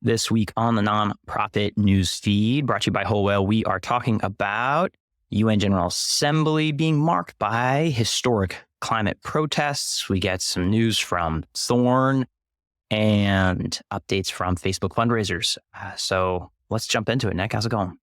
This week on the Nonprofit News Feed, brought to you by Whole Whale, we are talking about UN General Assembly being marked by historic climate protests. We get some news from Thorn and updates from Facebook fundraisers. So let's jump into it. Nick, how's it going?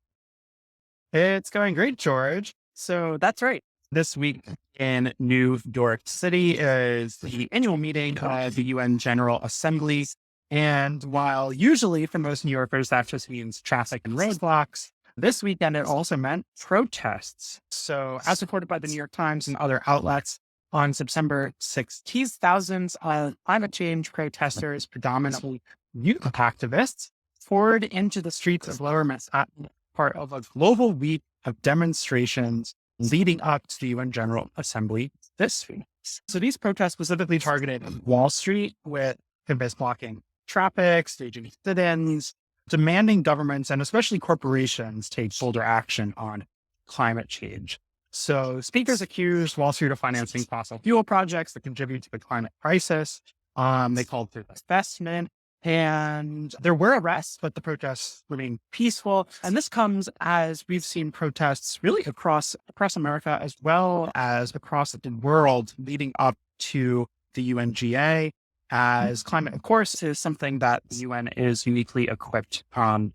It's going great, George. So that's right. This week in New York City is the annual meeting of the UN General Assembly. And while usually for most New Yorkers, that just means traffic and roadblocks, this weekend it also meant protests. So as reported by the New York Times and other outlets, on September 16th, thousands of climate change protesters, predominantly youth activists, poured into the streets of Lower Manhattan, part of a global week of demonstrations leading up to the UN General Assembly this week. So these protests specifically targeted Wall Street with activists blocking traffic, staging sit-ins, demanding governments and especially corporations take bolder action on climate change. So speakers accused Wall Street of financing fossil fuel projects that contribute to the climate crisis. They called for divestment. And there were arrests, but the protests remained peaceful. And this comes as we've seen protests really across America as well as across the world leading up to the UNGA, as climate, of course, is something that the UN is uniquely equipped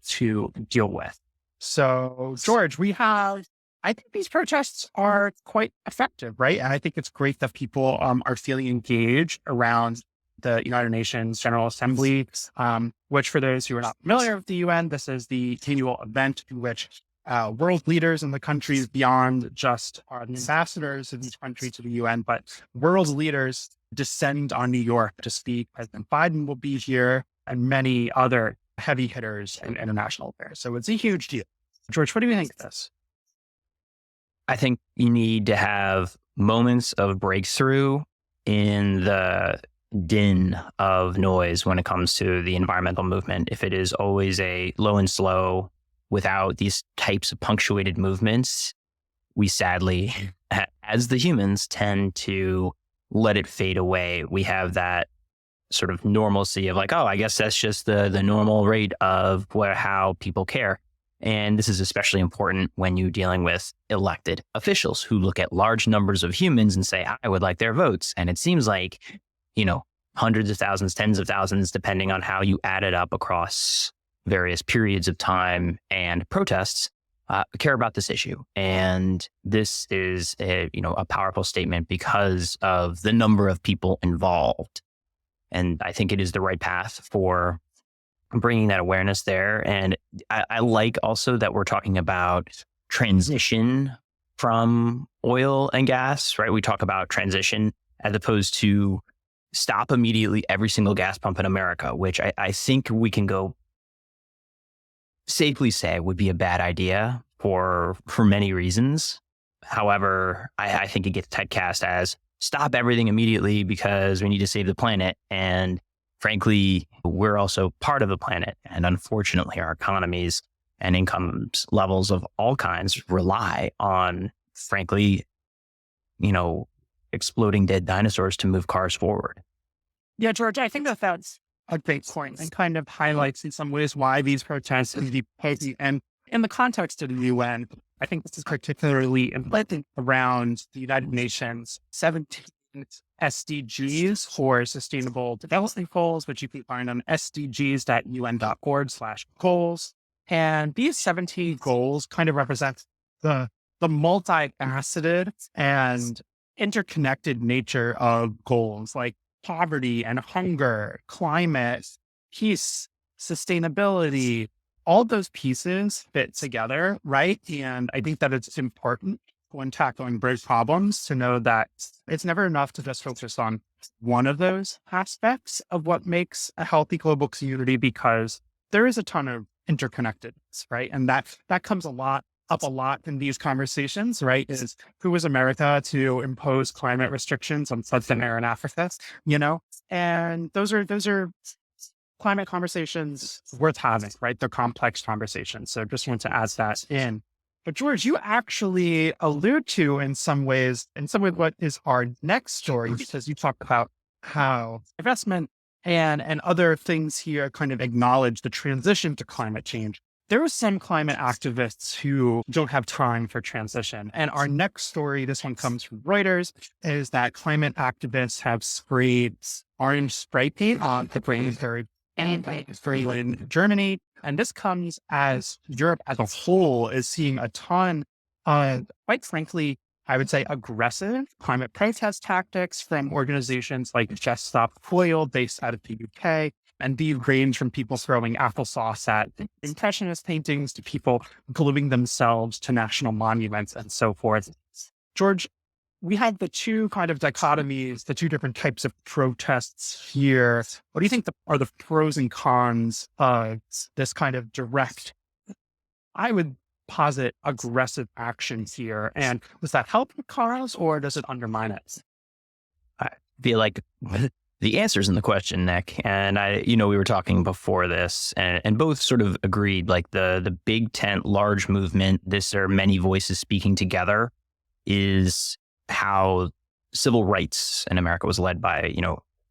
to deal with. So, George, I think these protests are quite effective, right? And I think it's great that people are feeling engaged around the United Nations General Assembly, which for those who are not familiar with the UN, this is the annual event in which world leaders in the countries beyond just the ambassadors of each country to the UN, but world leaders descend on New York to speak. President Biden will be here and many other heavy hitters in international affairs. So it's a huge deal. George, what do you think of this? I think you need to have moments of breakthrough in the din of noise when it comes to the environmental movement. If it is always a low and slow without these types of punctuated movements, we sadly, as the humans, tend to let it fade away. We have that sort of normalcy of like, oh, I guess that's just the normal rate of how people care. And this is especially important when you're dealing with elected officials who look at large numbers of humans and say, I would like their votes. And it seems like, hundreds of thousands, tens of thousands, depending on how you add it up across various periods of time and protests, care about this issue. And this is a powerful statement because of the number of people involved. And I think it is the right path for bringing that awareness there. And I like also that we're talking about transition from oil and gas, right? We talk about transition as opposed to stop immediately every single gas pump in America, which I think we can go safely say would be a bad idea for many reasons. However, I think it gets typecast as stop everything immediately because we need to save the planet. And frankly, we're also part of the planet. And unfortunately, our economies and income levels of all kinds rely on, frankly, exploding dead dinosaurs to move cars forward. Yeah, George, I think that's a great point and kind of highlights in some ways why these protests are important. And in the context of the UN, I think this is particularly important around the United Nations 17 SDGs for Sustainable Development Goals, which you can find on sdgs.un.org/goals. And these 17 goals kind of represent the multifaceted and interconnected nature of goals like poverty and hunger, climate, peace, sustainability. All those pieces fit together, right? And I think that it's important when tackling big problems to know that it's never enough to just focus on one of those aspects of what makes a healthy global community, because there is a ton of interconnectedness, right? And that comes up a lot in these conversations, right? Is who was America to impose climate restrictions on sub-Saharan Africa, And those are climate conversations worth having, right? They're complex conversations. So just want to add that in. But George, you actually allude to in some ways what is our next story, because you talk about how investment and other things here kind of acknowledge the transition to climate change. There are some climate activists who don't have time for transition. And our next story, this one comes from Reuters, is that climate activists have sprayed orange spray paint on the Brandenburg and in Germany. And this comes as Europe as a whole is seeing a ton of, quite frankly, I would say aggressive climate protest tactics from organizations like Just Stop Oil, based out of the UK. And these range from people throwing applesauce at impressionist paintings to people gluing themselves to national monuments and so forth. George, we have the two kind of dichotomies, the two different types of protests here. What do you think are the pros and cons of this kind of direct, I would posit, aggressive actions here? And does that help the cause or does it undermine it? I feel like the answer's in the question, Nick. And we were talking before this and both sort of agreed, like the big tent, large movement, this are many voices speaking together, is how civil rights in America was led by,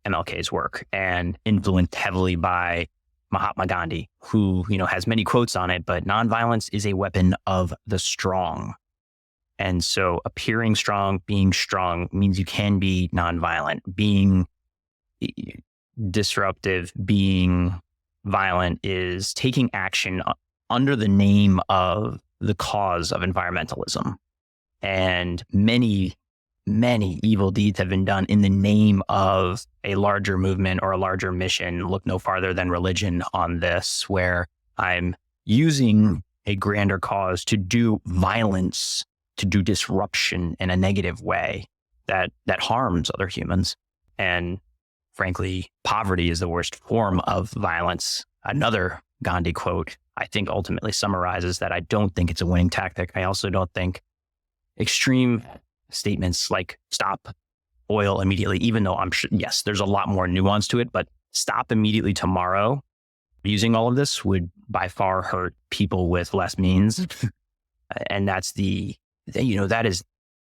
MLK's work and influenced heavily by Mahatma Gandhi, who, has many quotes on it, but nonviolence is a weapon of the strong. And so appearing strong, being strong means you can be nonviolent. Being disruptive, being violent is taking action under the name of the cause of environmentalism. And many evil deeds have been done in the name of a larger movement or a larger mission. Look no farther than religion on this, where I'm using a grander cause to do violence, to do disruption in a negative way that harms other humans. And frankly, poverty is the worst form of violence. Another Gandhi quote, I think, ultimately summarizes that. I don't think it's a winning tactic. I also don't think extreme statements like stop oil immediately, even though I'm sure, yes, there's a lot more nuance to it, but stop immediately tomorrow using all of this would by far hurt people with less means. And that's that is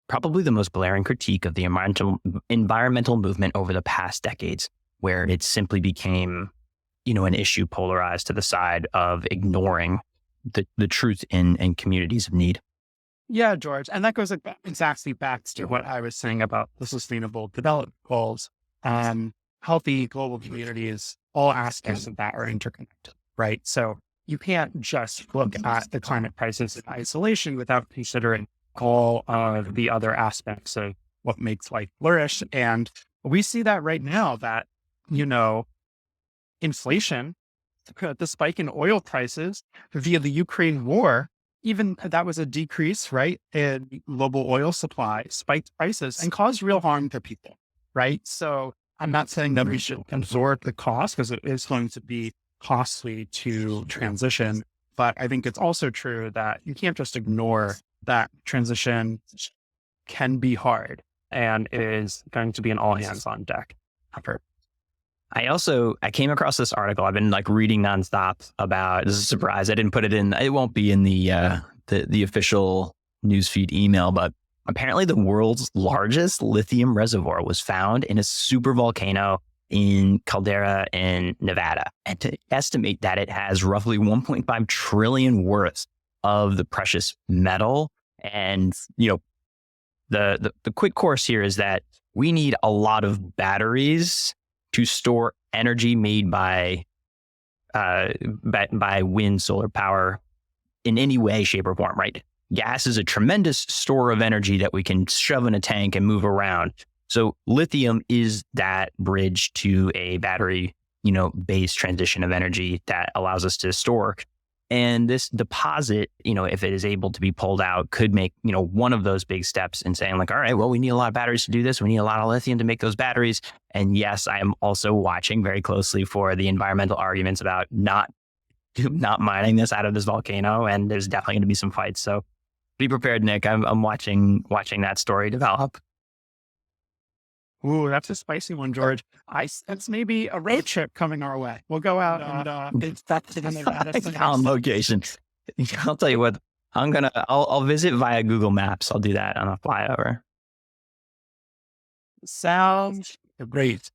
probably the most glaring critique of the environmental movement over the past decades, where it simply became, an issue polarized to the side of ignoring the truth in communities of need. Yeah, George. And that goes exactly back to what I was saying about the sustainable development goals. Healthy global communities, all aspects of that are interconnected, right? So you can't just look at the climate crisis in isolation without considering all of the other aspects of what makes life flourish. And we see that right now that, inflation, the spike in oil prices via the Ukraine war, even that was a decrease, right, in global oil supply, spiked prices and caused real harm to people, right? So I'm not saying that we should absorb the cost because it is going to be costly to transition. But I think it's also true that you can't just ignore that transition can be hard and it is going to be an all hands on deck effort. I came across this article. I've been reading nonstop about, this is a surprise. I didn't put it in. It won't be in the official newsfeed email, but apparently the world's largest lithium reservoir was found in a super volcano in Caldera in Nevada. And to estimate that it has roughly 1.5 trillion worth of the precious metal. And, the quick course here is that we need a lot of batteries to store energy made by wind, solar power in any way, shape, or form, right? Gas is a tremendous store of energy that we can shove in a tank and move around. So lithium is that bridge to a battery, based transition of energy that allows us to store. And this deposit, if it is able to be pulled out, could make, one of those big steps in saying all right, well, we need a lot of batteries to do this. We need a lot of lithium to make those batteries. And yes, I am also watching very closely for the environmental arguments about not mining this out of this volcano. And there's definitely going to be some fights. So be prepared, Nick. I'm watching that story develop. Ooh, that's a spicy one, George. That's maybe a road trip coming our way. We'll go out and it's on location. I'll tell you what, I'll visit via Google Maps. I'll do that on a flyover. Sounds great.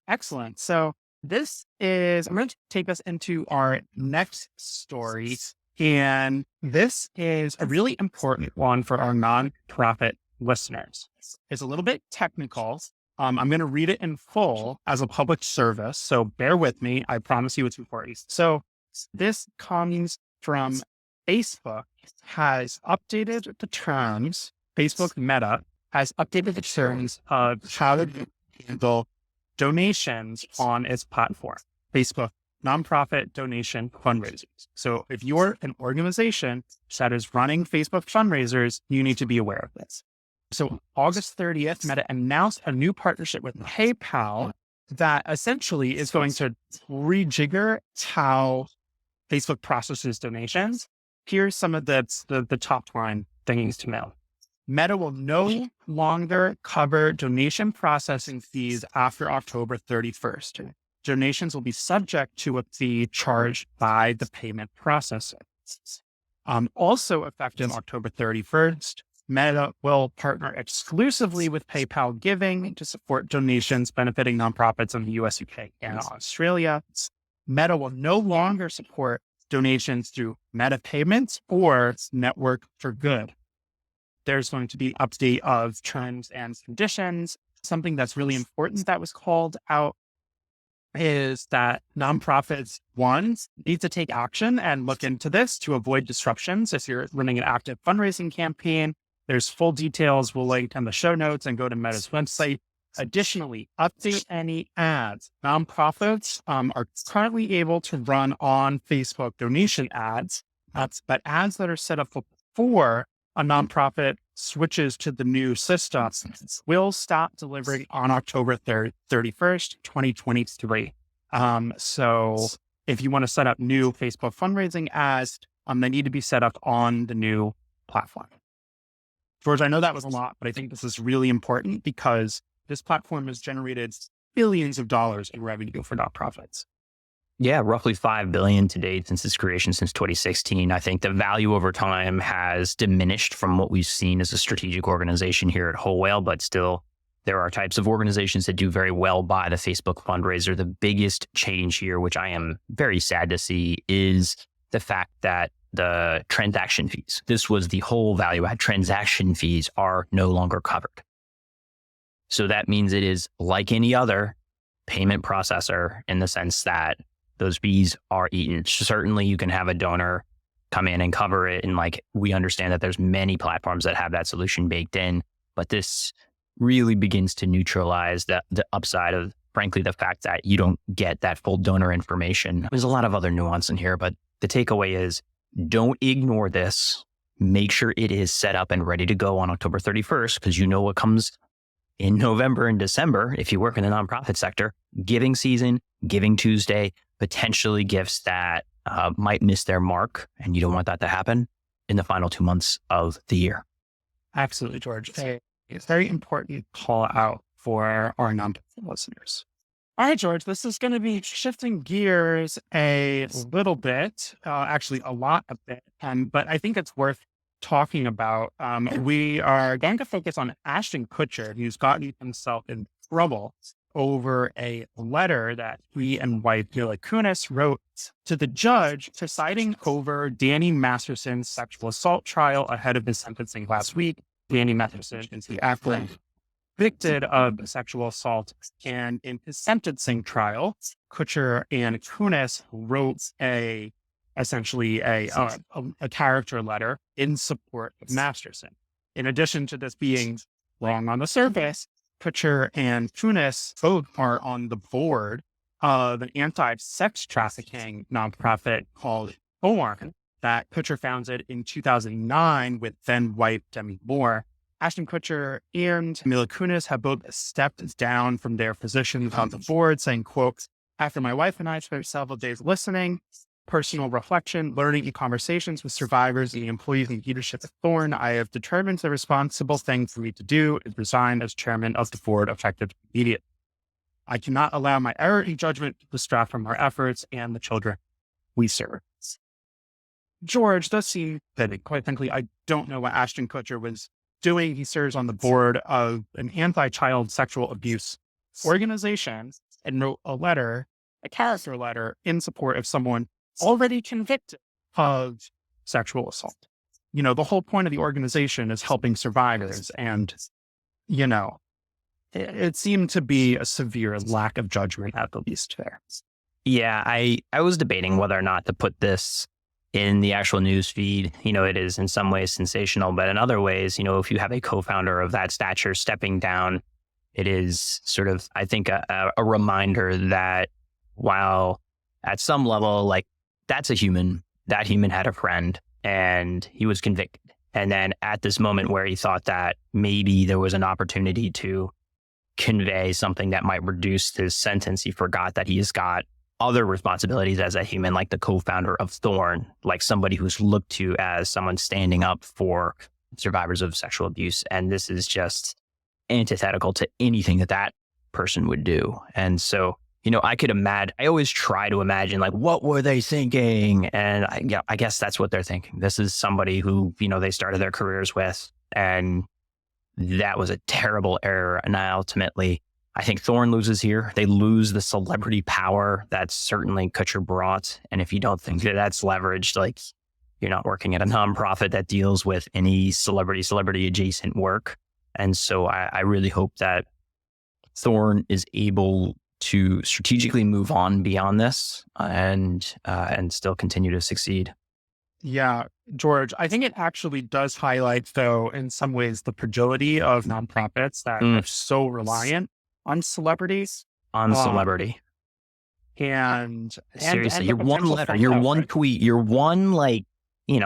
Excellent. So I'm going to take us into our next story. And this is a really important one for our nonprofit listeners. It's a little bit technical. I'm going to read it in full as a public service. So bear with me. I promise you it's important. So this comes from Facebook has updated the terms, Facebook Meta has updated the terms of how to handle donations on its platform, Facebook nonprofit donation fundraisers. So if you're an organization that is running Facebook fundraisers, you need to be aware of this. So August 30th, Meta announced a new partnership with PayPal that essentially is going to rejigger how Facebook processes donations. Here's some of the top line things to know. Meta will no longer cover donation processing fees after October 31st. Donations will be subject to a fee charged by the payment processor. Also effective October 31st, Meta will partner exclusively with PayPal Giving to support donations benefiting nonprofits in the US, UK, and Australia. Meta will no longer support donations through Meta Payments or Network for Good. There's going to be an update of terms and conditions. Something that's really important that was called out is that nonprofits, one, need to take action and look into this to avoid disruptions. If you're running an active fundraising campaign, there's full details. We'll link in the show notes and go to Meta's website. Additionally, update any ads. Nonprofits are currently able to run on Facebook donation ads, but ads that are set up before a nonprofit switches to the new system will stop delivering on October 31st, 2023. So if you want to set up new Facebook fundraising ads, they need to be set up on the new platform. George, I know that was a lot, but I think this is really important because this platform has generated billions of dollars in revenue for nonprofits. Yeah, roughly 5 billion to date since its creation since 2016. I think the value over time has diminished from what we've seen as a strategic organization here at Whole Whale, but still there are types of organizations that do very well by the Facebook fundraiser. The biggest change here, which I am very sad to see, is the fact that the transaction fees, this was the whole value add, transaction fees are no longer covered. So that means it is like any other payment processor in the sense that those fees are eaten. Certainly you can have a donor come in and cover it. And we understand that there's many platforms that have that solution baked in, but this really begins to neutralize the upside of, frankly, the fact that you don't get that full donor information. There's a lot of other nuance in here, but the takeaway is don't ignore this. Make sure it is set up and ready to go on October 31st, because you know what comes in November and December, if you work in the nonprofit sector, giving season, Giving Tuesday, potentially gifts that might miss their mark. And you don't want that to happen in the final 2 months of the year. Absolutely, George. It's very important call out for our nonprofit listeners. All right, George, this is going to be shifting gears a little bit, actually a lot of it, but I think it's worth talking about. We are going to focus on Ashton Kutcher, who's gotten himself in trouble over a letter that he and wife Mila Kunis wrote to the judge presiding over Danny Masterson's sexual assault trial ahead of his sentencing last week. Danny Masterson is the actor convicted of sexual assault, and in his sentencing trial, Kutcher and Kunis wrote essentially a character letter in support of Masterson. In addition to this being wrong on the surface, Kutcher and Kunis both are on the board of an anti-sex trafficking nonprofit called Thorn that Kutcher founded in 2009 with then wife Demi Moore. Ashton Kutcher and Mila Kunis have both stepped down from their positions on the board, saying, quote, "After my wife and I spent several days listening, personal reflection, learning, and conversations with survivors and the employees and leadership at Thorn, I have determined the responsible thing for me to do is resign as chairman of the board effective immediately. I cannot allow my error in judgment to distract from our efforts and the children we serve." George, does seem that, quite frankly, I don't know what Ashton Kutcher was doing. He serves on the board of an anti-child sexual abuse organization and wrote a letter a character letter in support of someone already convicted of sexual assault. The whole point of the organization is helping survivors. And, it seemed to be a severe lack of judgment at the least there. Yeah, I was debating whether or not to put this in the actual news feed. It is in some ways sensational, but in other ways, if you have a co-founder of that stature stepping down, it is sort of, I think, a reminder that while at some level, like, that's a human, that human had a friend and he was convicted. And then at this moment where he thought that maybe there was an opportunity to convey something that might reduce his sentence, he forgot that he's got other responsibilities as a human, like the co-founder of Thorn, like somebody who's looked to as someone standing up for survivors of sexual abuse. And this is just antithetical to anything that person would do. And so, I could imagine, I always try to imagine, like, what were they thinking? And I guess that's what they're thinking. This is somebody who, they started their careers with, and that was a terrible error. And ultimately, I think Thorn loses here. They lose the celebrity power that certainly Kutcher brought. And if you don't think that that's leveraged, like, you're not working at a nonprofit that deals with any celebrity adjacent work. And so I really hope that Thorn is able to strategically move on beyond this and still continue to succeed. Yeah, George, I think it actually does highlight, though, in some ways, the fragility of nonprofits that are so reliant on celebrities. Celebrity. And seriously, you're one letter, you're one tweet, you're one,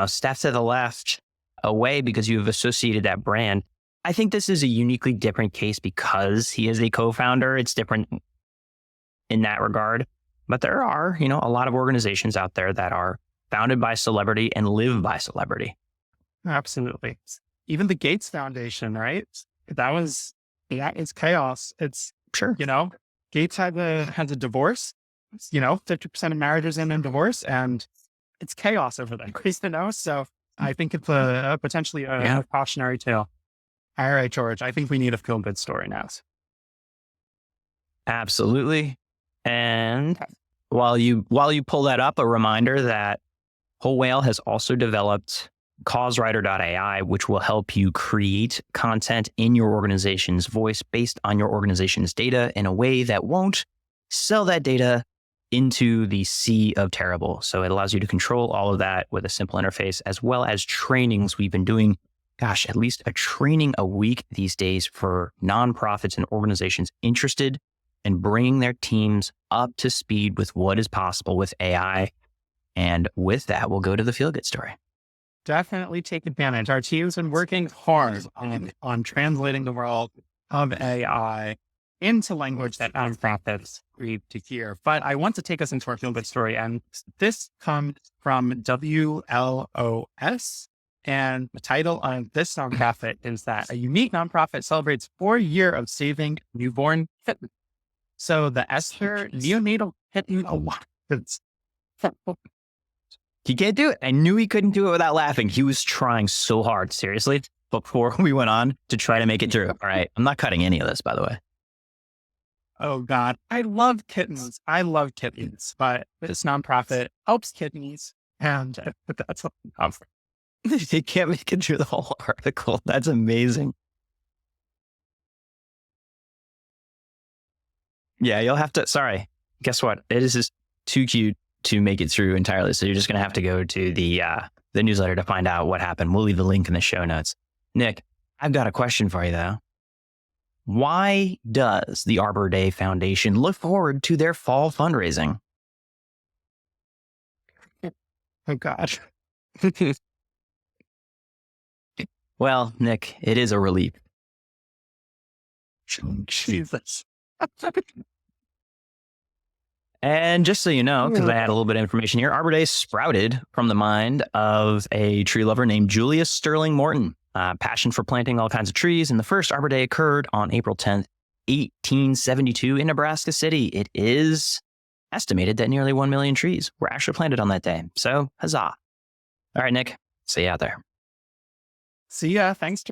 step to the left away because you have associated that brand. I think this is a uniquely different case because he is a co-founder. It's different in that regard. But there are, a lot of organizations out there that are founded by celebrity and live by celebrity. Absolutely. Even the Gates Foundation, right? That is chaos. It's sure. Gates had a divorce. 50% of marriages end in divorce, and it's chaos over there. So I think it's potentially a cautionary tale. All right, George. I think we need a feel-good story now. Absolutely. And while you pull that up, a reminder that Whole Whale has also developed causewriter.ai, which will help you create content in your organization's voice based on your organization's data in a way that won't sell that data into the sea of terrible. So it allows you to control all of that with a simple interface, as well as trainings. We've been doing, at least a training a week these days for nonprofits and organizations interested in bringing their teams up to speed with what is possible with AI. And with that, we'll go to the feel-good story. Definitely take advantage. Our team's been working hard on translating the world of AI into language that nonprofits read to hear. But I want to take us into our feel-good story. And this comes from WLOS. And the title of this nonprofit is that a unique nonprofit celebrates 4 years of saving newborn kittens. So the Esther Neonatal Kitten Alliance. He can't do it. I knew he couldn't do it without laughing. He was trying so hard, seriously, before we went on to try to make it through. All right. I'm not cutting any of this, by the way. Oh, God. I love kittens. But this nonprofit helps kittens. And that's what I'm offering. He can't make it through the whole article. That's amazing. Yeah, you'll have to. Sorry. Guess what? It is just too cute to make it through entirely. So you're just going to have to go to the newsletter to find out what happened. We'll leave the link in the show notes. Nick, I've got a question for you, though. Why does the Arbor Day Foundation look forward to their fall fundraising? Oh, God. Well, Nick, it is a relief. Jesus. And just so you know, because I had a little bit of information here, Arbor Day sprouted from the mind of a tree lover named Julius Sterling Morton. Passion for planting all kinds of trees. And the first Arbor Day occurred on April 10th, 1872 in Nebraska City. It is estimated that nearly 1 million trees were actually planted on that day. So huzzah. All right, Nick, see you out there. See ya. Thanks.